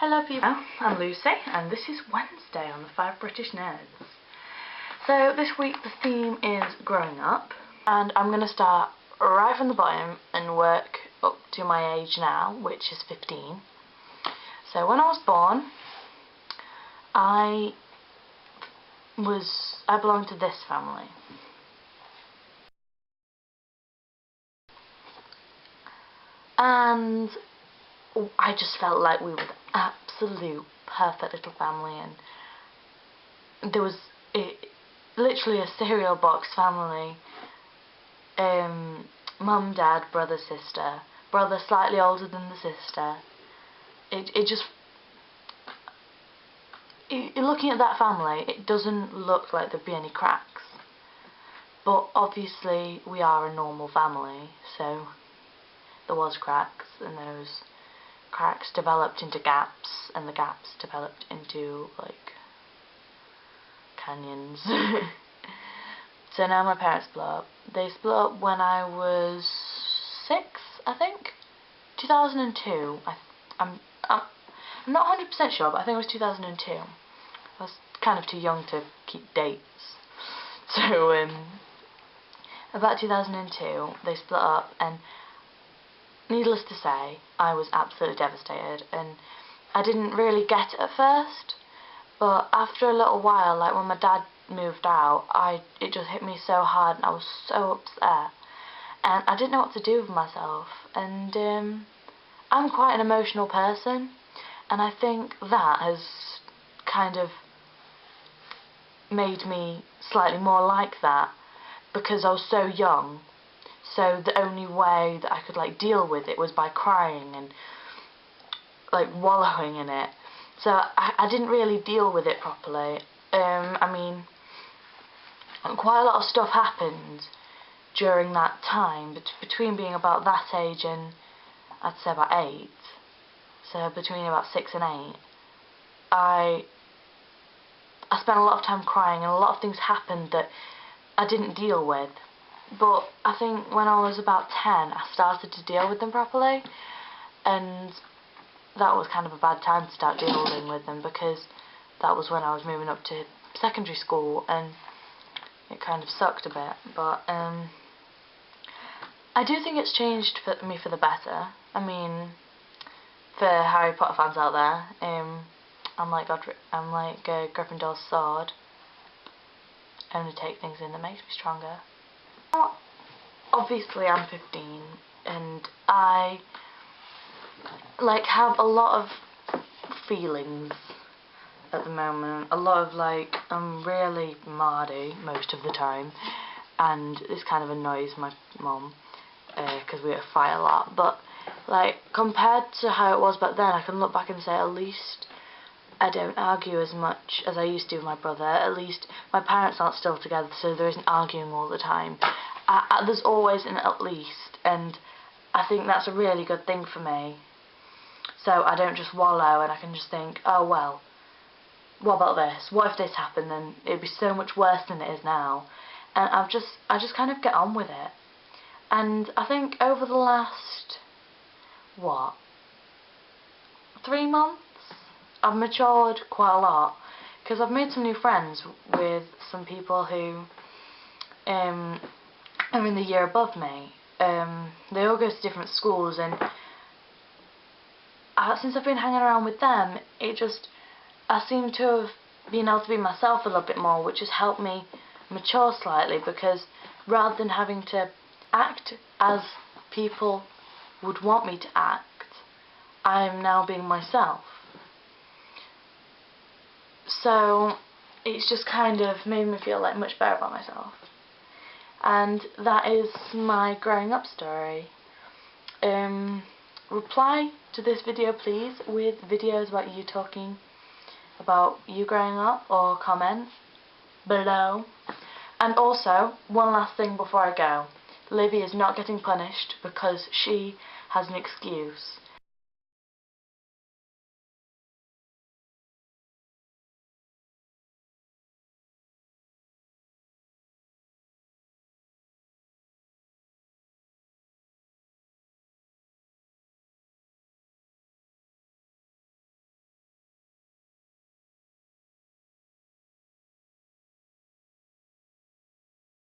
Hello people, I'm Lucy and this is Wednesday on the 5 British Nerds. So this week the theme is growing up, and I'm going to start right from the bottom and work up to my age now, which is 15. So when I was born, I belonged to this family. And I just felt like we were the absolute perfect little family, and there was literally a cereal box family. Mum, dad, brother, sister. Brother slightly older than the sister. Looking at that family, it doesn't look like there'd be any cracks. But obviously we are a normal family, so there was cracks, and those cracks developed into gaps, and the gaps developed into like canyons. So now my parents split up. They split up when I was 6, I think. 2002. I'm not 100% sure, but I think it was 2002. I was kind of too young to keep dates. So about 2002 they split up, and needless to say, I was absolutely devastated, and I didn't really get it at first, but after a little while, like when my dad moved out, it just hit me so hard, and I was so upset, and I didn't know what to do with myself. And I'm quite an emotional person, and I think that has kind of made me slightly more like that, because I was so young. So the only way that I could like deal with it was by crying and like wallowing in it. So I didn't really deal with it properly. I mean, quite a lot of stuff happened during that time, between being about that age and I'd say about 8. So between about 6 and 8, I spent a lot of time crying, and a lot of things happened that I didn't deal with. But I think when I was about 10, I started to deal with them properly, and that was kind of a bad time to start dealing with them, because that was when I was moving up to secondary school, and it kind of sucked a bit. But I do think it's changed me for the better. I mean, for Harry Potter fans out there, I'm like Gryffindor's sword. Only take things in that makes me stronger. Obviously I'm 15, and I like have a lot of feelings at the moment. A lot of like, I'm really mardy most of the time, and this kind of annoys my mum because we fight a lot. But like, compared to how it was back then, I can look back and say at least I don't argue as much as I used to with my brother. At least my parents aren't still together, so there isn't arguing all the time. There's always an at least, and I think that's a really good thing for me. So I don't just wallow, and I can just think, oh well, what about this? What if this happened? Then it'd be so much worse than it is now. And I just kind of get on with it. And I think over the last 3 months, I've matured quite a lot, because I've made some new friends with some people who are in the year above me. They all go to different schools, and since I've been hanging around with them, I seem to have been able to be myself a little bit more, which has helped me mature slightly, because rather than having to act as people would want me to act, I'm now being myself. So it's just kind of made me feel like much better about myself. And that is my growing up story. Reply to this video please with videos about you talking about you growing up, or comment below. And also, one last thing before I go. Livy is not getting punished because she has an excuse.